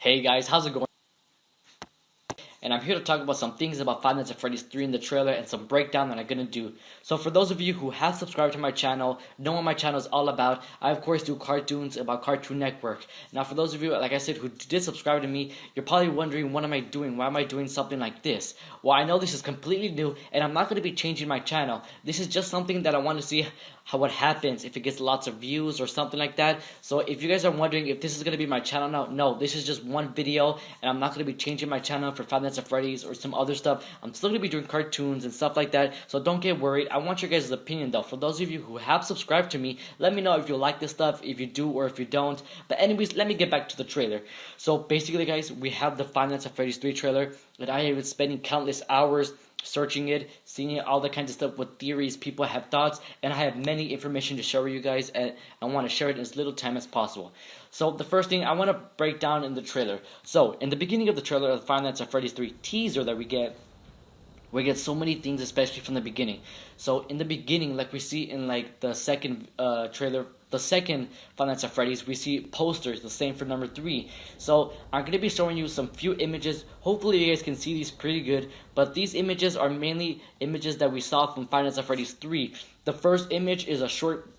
Hey guys, how's it going? And I'm here to talk about some things about Five Nights at Freddy's 3 in the trailer and some breakdown that I'm gonna do. So for those of you who have subscribed to my channel, know what my channel is all about. I of course do cartoons about Cartoon Network. Now for those of you, like I said, who did subscribe to me, you're probably wondering what am I doing? Why am I doing something like this? Well, I know this is completely new and I'm not gonna be changing my channel. This is just something that I want to see what happens if it gets lots of views or something like that. So if you guys are wondering if this is gonna be my channel now, no, this is just one video and I'm not gonna be changing my channel for Five Nights at Freddy's or some other stuff. I'm still gonna be doing cartoons and stuff like that, so don't get worried. I want your guys' opinion though. For those of you who have subscribed to me, let me know if you like this stuff, if you do or if you don't. But anyways, let me get back to the trailer. So basically guys, we have the Five Nights at Freddy's 3 trailer that I have been spending countless hours searching it, seeing all the kinds of stuff with theories, people have thoughts, and I have many information to share with you guys, and I want to share it in as little time as possible. So the first thing I want to break down in the trailer. So in the beginning of the trailer of the Five Nights at Freddy's 3 teaser that we get so many things, especially from the beginning. So in the beginning, like we see in like the second trailer, the second Five Nights at Freddy's, we see posters, the same for number 3. So I'm going to be showing you some few images. Hopefully you guys can see these pretty good, but these images are mainly images that we saw from Five Nights at Freddy's 3. The first image is a short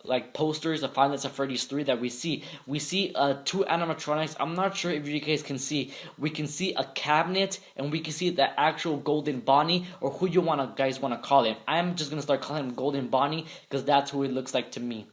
like posters of Five Nights at Freddy's 3 that we see. We see 2 animatronics. I'm not sure if you guys can see. We can see a cabinet and we can see the actual Golden Bonnie, or who you guys want to call him. I'm just going to start calling him Golden Bonnie because that's who it looks like to me.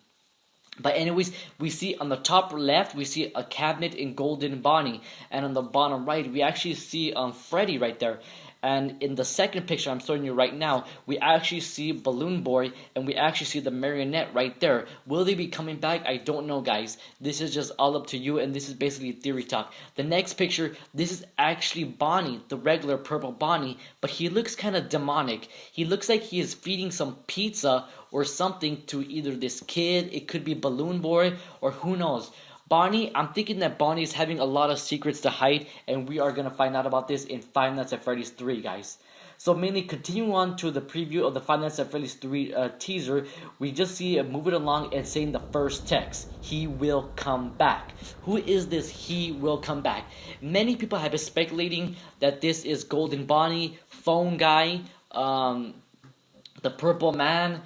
But anyways, we see on the top left, we see a cabinet in Golden Bonnie. And on the bottom right, we actually see Freddy right there. And in the second picture I'm showing you right now, we actually see Balloon Boy and we actually see the marionette right there. Will they be coming back? I don't know, guys. This is just all up to you, and this is basically theory talk. The next picture, this is actually Bonnie, the regular purple Bonnie, but he looks kind of demonic. He looks like he is feeding some pizza or something to either this kid, it could be Balloon Boy, or who knows. Bonnie, I'm thinking that Bonnie is having a lot of secrets to hide, and we are going to find out about this in Five Nights at Freddy's 3, guys. So mainly continuing on to the preview of the Five Nights at Freddy's 3 teaser, we just see it moving along and saying the first text, he will come back. Who is this he will come back? Many people have been speculating that this is Golden Bonnie, Phone Guy, the Purple Man,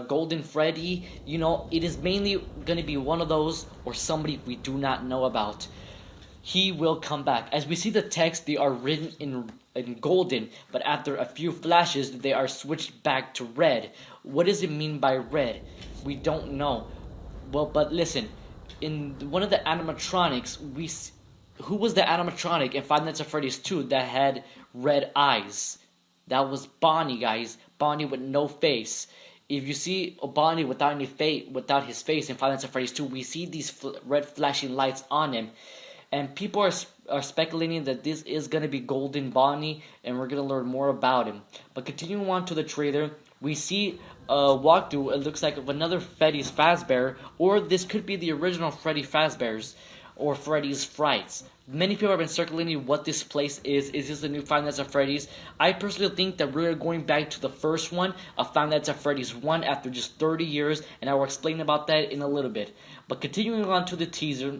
Golden Freddy. You know, it is mainly going to be one of those or somebody we do not know about. He will come back. As we see the text, they are written in golden, but after a few flashes, they are switched back to red. What does it mean by red? We don't know. Well, but listen, in one of the animatronics, who was the animatronic in Five Nights at Freddy's 2 that had red eyes? That was Bonnie, guys. Bonnie with no face. If you see Bonnie without his face in Five Nights at Freddy's 2, we see these red flashing lights on him. And people are speculating that this is going to be Golden Bonnie, and we're going to learn more about him. But continuing on to the trailer, we see a walkthrough, it looks like, of another Freddy's Fazbear, or this could be the original Freddy Fazbear's, or Freddy's Frights. Many people have been circulating what this place is. Is this the new Five Nights at Freddy's? I personally think that we're going back to the first one of Five Nights at Freddy's 1 after just 30 years, and I will explain about that in a little bit. But continuing on to the teaser,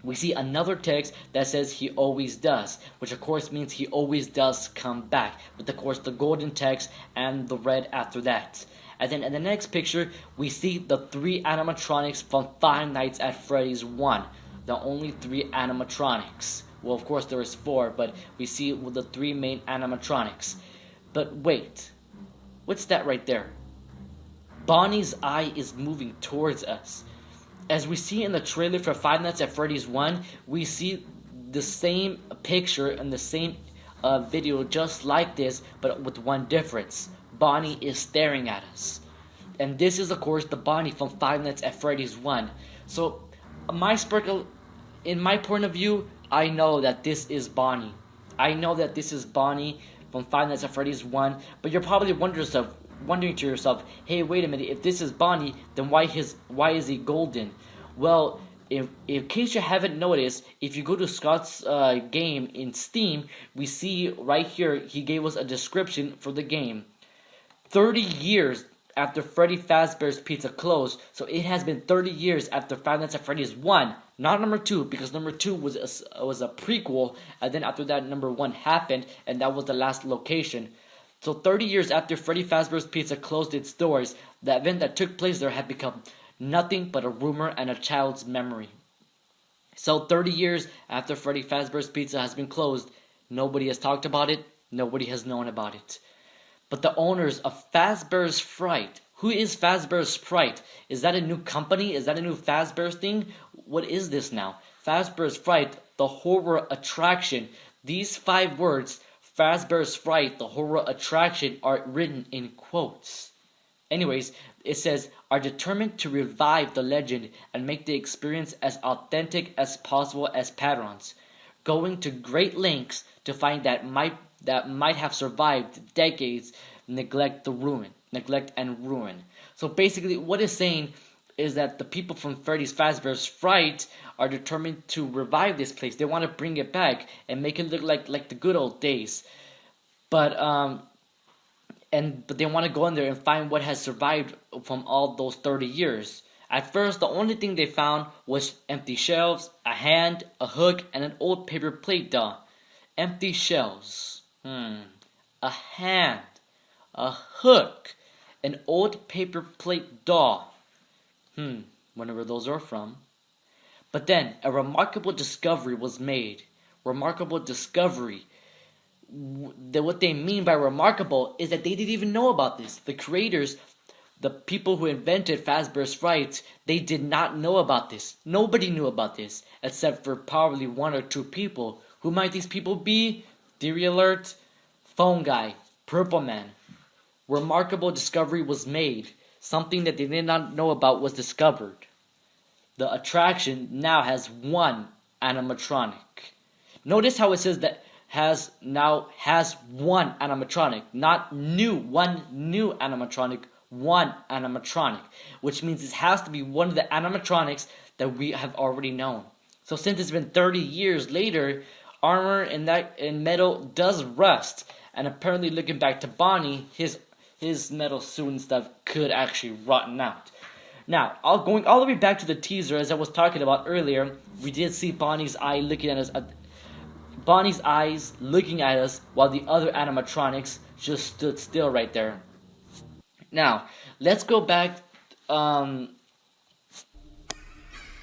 we see another text that says he always does, which of course means he always does come back, with of course the golden text and the red after that. And then in the next picture, we see the 3 animatronics from Five Nights at Freddy's 1. The only 3 animatronics. Well, of course there is 4, but we see the 3 main animatronics. But wait, what's that right there? Bonnie's eye is moving towards us. As we see in the trailer for Five Nights at Freddy's 1, we see the same picture and the same video just like this, but with one difference. Bonnie is staring at us. And this is of course the Bonnie from Five Nights at Freddy's 1. So in my point of view, I know that this is Bonnie. I know that this is Bonnie from Five Nights at Freddy's 1, but you're probably wondering to yourself, hey, wait a minute, if this is Bonnie, then why is he golden? Well, in case you haven't noticed, if you go to Scott's game in Steam, we see right here, he gave us a description for the game. 30 years after Freddy Fazbear's Pizza closed. So it has been 30 years after Five Nights at Freddy's 1, not number 2, because number 2 was a prequel, and then after that number 1 happened, and that was the last location. So 30 years after Freddy Fazbear's Pizza closed its doors, the event that took place there had become nothing but a rumor and a child's memory. So 30 years after Freddy Fazbear's Pizza has been closed, nobody has talked about it, nobody has known about it. But the owners of Fazbear's Fright, who is Fazbear's Fright? Is that a new company? Is that a new Fazbear's thing? What is this now? Fazbear's Fright, the horror attraction. These 5 words, Fazbear's Fright, the horror attraction, are written in quotes. Anyways, it says, are determined to revive the legend and make the experience as authentic as possible as patrons, going to great lengths to find that might have survived decades neglect and ruin. So basically what it's saying is that the people from Freddy's Fazbear's Fright are determined to revive this place. They want to bring it back and make it look like the good old days. But they want to go in there and find what has survived from all those 30 years. At first, the only thing they found was empty shelves, a hand, a hook, and an old paper plate doll. Empty shelves. A hand, a hook, an old paper plate doll. Wonder where those are from. But then, a remarkable discovery was made. Remarkable discovery. What they mean by remarkable is that they didn't even know about this. The creators, the people who invented Fazbear's Fright, they did not know about this. Nobody knew about this, except for probably 1 or 2 people. Who might these people be? Theory alert, Phone Guy, Purple Man. Remarkable discovery was made. Something that they did not know about was discovered. The attraction now has 1 animatronic. Notice how it says that has 1 animatronic, not one new animatronic, 1 animatronic, which means this has to be one of the animatronics that we have already known. So since it's been 30 years later, armor in metal does rust, and apparently looking back to Bonnie, his metal suit and stuff could actually rotten out. Now, going all the way back to the teaser, as I was talking about earlier, we did see Bonnie's eyes looking at us while the other animatronics just stood still right there. Now, let's go back.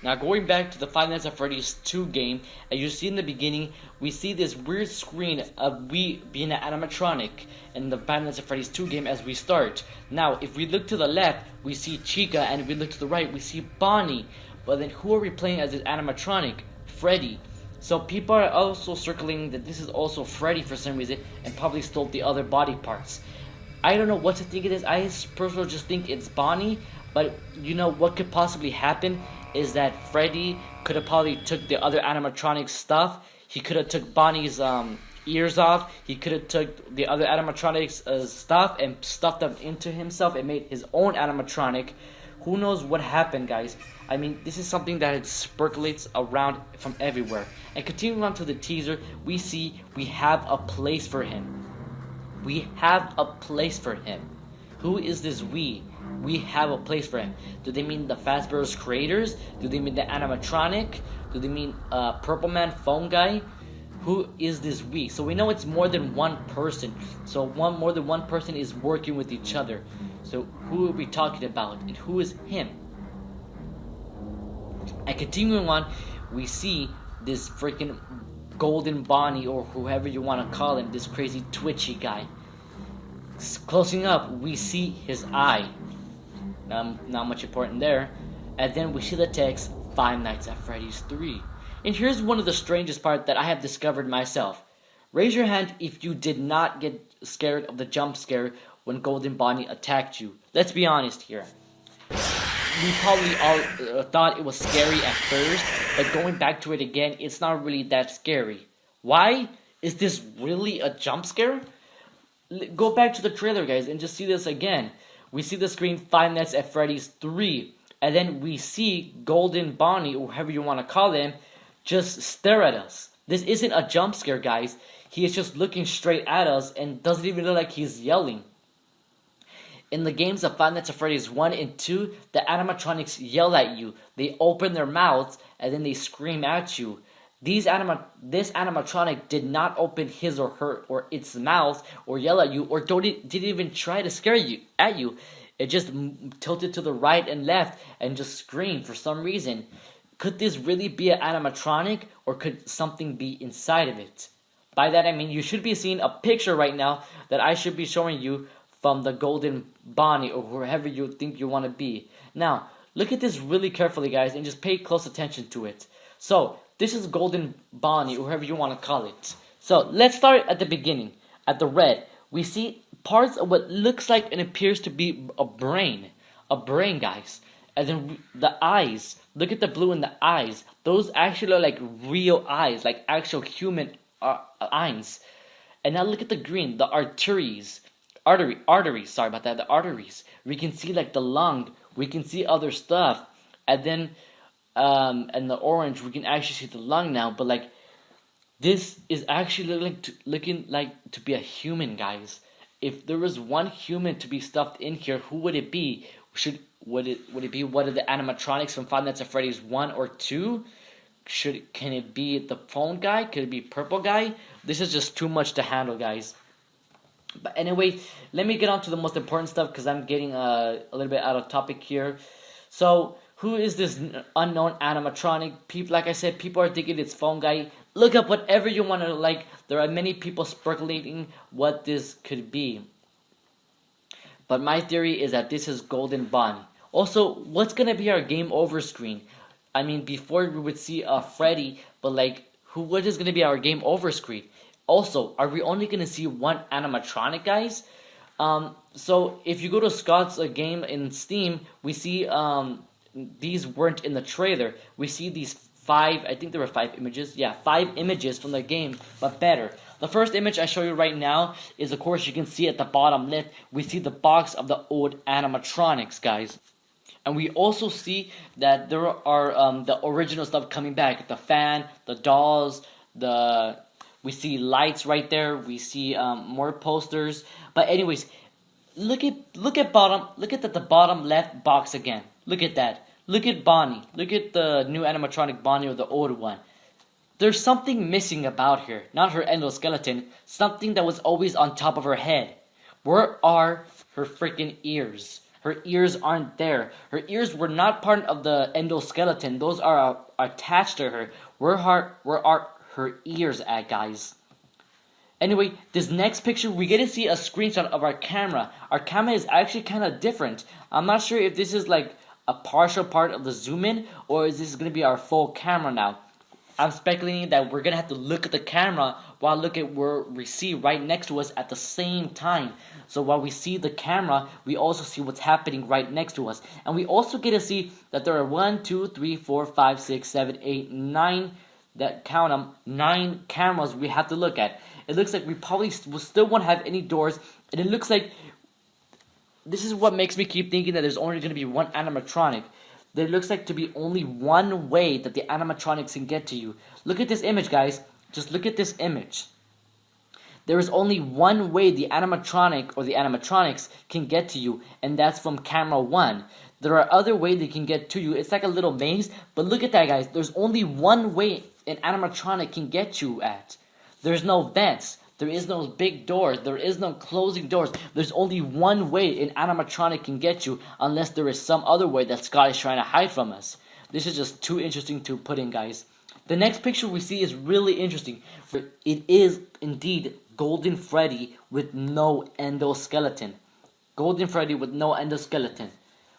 Now, going back to the Five Nights at Freddy's 2 game, as you see in the beginning, we see this weird screen of we being an animatronic in the Five Nights at Freddy's 2 game as we start. Now, if we look to the left, we see Chica, and if we look to the right, we see Bonnie. But then who are we playing as this animatronic? Freddy. So people are also circling that this is also Freddy for some reason, and probably stole the other body parts. I don't know what to think of this. I personally just think it's Bonnie, but you know what could possibly happen is that Freddy could have probably took the other animatronic stuff. He could have took Bonnie's ears off. He could have took the other animatronics stuff and stuffed them into himself and made his own animatronic. Who knows what happened, guys? I mean, this is something that percolates around from everywhere. And continuing on to the teaser, we see we have a place for him. We have a place for him. Who is this we? We have a place for him. Do they mean the Fazbear's creators? Do they mean the animatronic? Do they mean Purple Man, Phone Guy? Who is this we? So we know it's more than one person. So more than one person is working with each other. So who are we talking about? And who is him? And continuing on, we see this freaking Golden Bonnie, or whoever you want to call him, this crazy twitchy guy. Closing up, we see his eye. Not much important there. And then we see the text, Five Nights at Freddy's 3. And here's one of the strangest parts that I have discovered myself. Raise your hand if you did not get scared of the jump scare when Golden Bonnie attacked you. Let's be honest here. We probably all thought it was scary at first, but going back to it again, it's not really that scary. Why? Is this really a jump scare? Go back to the trailer, guys, and just see this again. We see the screen Five Nights at Freddy's 3, and then we see Golden Bonnie, or whoever you want to call him, just stare at us. This isn't a jump scare, guys. He is just looking straight at us and doesn't even look like he's yelling. In the games of Five Nights at Freddy's 1 and 2, the animatronics yell at you. They open their mouths and then they scream at you. This animatronic did not open his or her or its mouth or yell at you or didn't even try to scare you at you. It just tilted to the right and left and just screamed for some reason. Could this really be an animatronic, or could something be inside of it? By that I mean you should be seeing a picture right now that I should be showing you from the Golden Bonnie or wherever you think you want to be. Now, look at this really carefully, guys, and just pay close attention to it. So, this is Golden Bonnie, or whoever you want to call it. So, let's start at the beginning, at the red. We see parts of what looks like and appears to be a brain, guys. And then the eyes, look at the blue in the eyes. Those actually are like real eyes, like actual human eyes. And now look at the green, the arteries. Sorry about that, the arteries. We can see like the lung, we can see other stuff. And then, and the orange, we can actually see the lung now. But like, this is actually looking like to be a human, guys. If there was one human to be stuffed in here, who would it be? Would it be one of the animatronics from Five Nights at Freddy's 1 or 2? Can it be the phone guy? Could it be purple guy? This is just too much to handle, guys. But anyway, let me get on to the most important stuff because I'm getting a little bit out of topic here. So, who is this unknown animatronic? Like I said, people are thinking it's phone guy. Look up whatever you want to like. There are many people speculating what this could be. But my theory is that this is Golden Bonnie. Also, what's going to be our game over screen? I mean, before we would see Freddy, but like, what is going to be our game over screen? Also, are we only going to see one animatronic, guys? So, if you go to Scott's game in Steam, we see these weren't in the trailer. We see these 5, I think there were 5 images. Yeah, 5 images from the game, but better. The first image I show you right now is, of course, you can see at the bottom left, we see the box of the old animatronics, guys. And we also see that there are the original stuff coming back. The fan, the dolls, we see lights right there. We see more posters. But anyways, look at the bottom left box again. Look at that. Look at Bonnie. Look at the new animatronic Bonnie or the old one. There's something missing about her. Not her endoskeleton. Something that was always on top of her head. Where are her freaking ears? Her ears aren't there. Her ears were not part of the endoskeleton. Those are attached to her. Where are her ears at, guys? Anyway, this next picture, we get to see a screenshot of our camera. Our camera is actually kind of different. I'm not sure if this is like a partial part of the zoom in, or is this going to be our full camera now. I'm speculating that we're going to have to look at the camera while look at where we see right next to us at the same time. So while we see the camera, we also see what's happening right next to us. And we also get to see that there are 1, 2, 3, 4, 5, 6, 7, 8, 9, that count them, 9 cameras we have to look at. It looks like we probably still won't have any doors. And it looks like, this is what makes me keep thinking that there's only going to be one animatronic. There looks like to be only one way that the animatronics can get to you. Look at this image, guys. Just look at this image. There is only one way the animatronic or the animatronics can get to you, and that's from camera 1. There are other ways they can get to you. It's like a little maze, but look at that, guys. There's only one way an animatronic can get you at. There's no vents. There is no big doors. There is no closing doors. There's only one way an animatronic can get you, unless there is some other way that Scott is trying to hide from us. This is just too interesting to put in, guys. The next picture we see is really interesting. It is indeed Golden Freddy with no endoskeleton. Golden Freddy with no endoskeleton.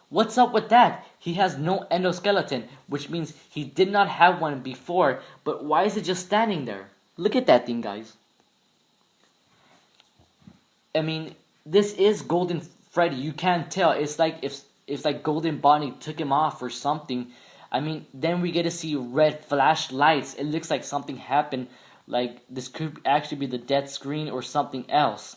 What's up with that? He has no endoskeleton, which means he did not have one before, but why is it just standing there? Look at that thing, guys. I mean, this is Golden Freddy. You can't tell. It's like if like Golden Bonnie took him off or something. I mean, then we get to see red flashlights. It looks like something happened. Like this could actually be the dead screen or something else.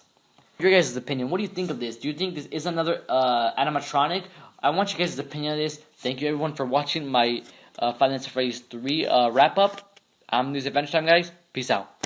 Your guys' opinion. What do you think of this? Do you think this is another animatronic? I want you guys' opinion on this. Thank you everyone for watching my Five Nights at Freddy's 3 wrap up. I'm News Adventure Time, guys. Peace out.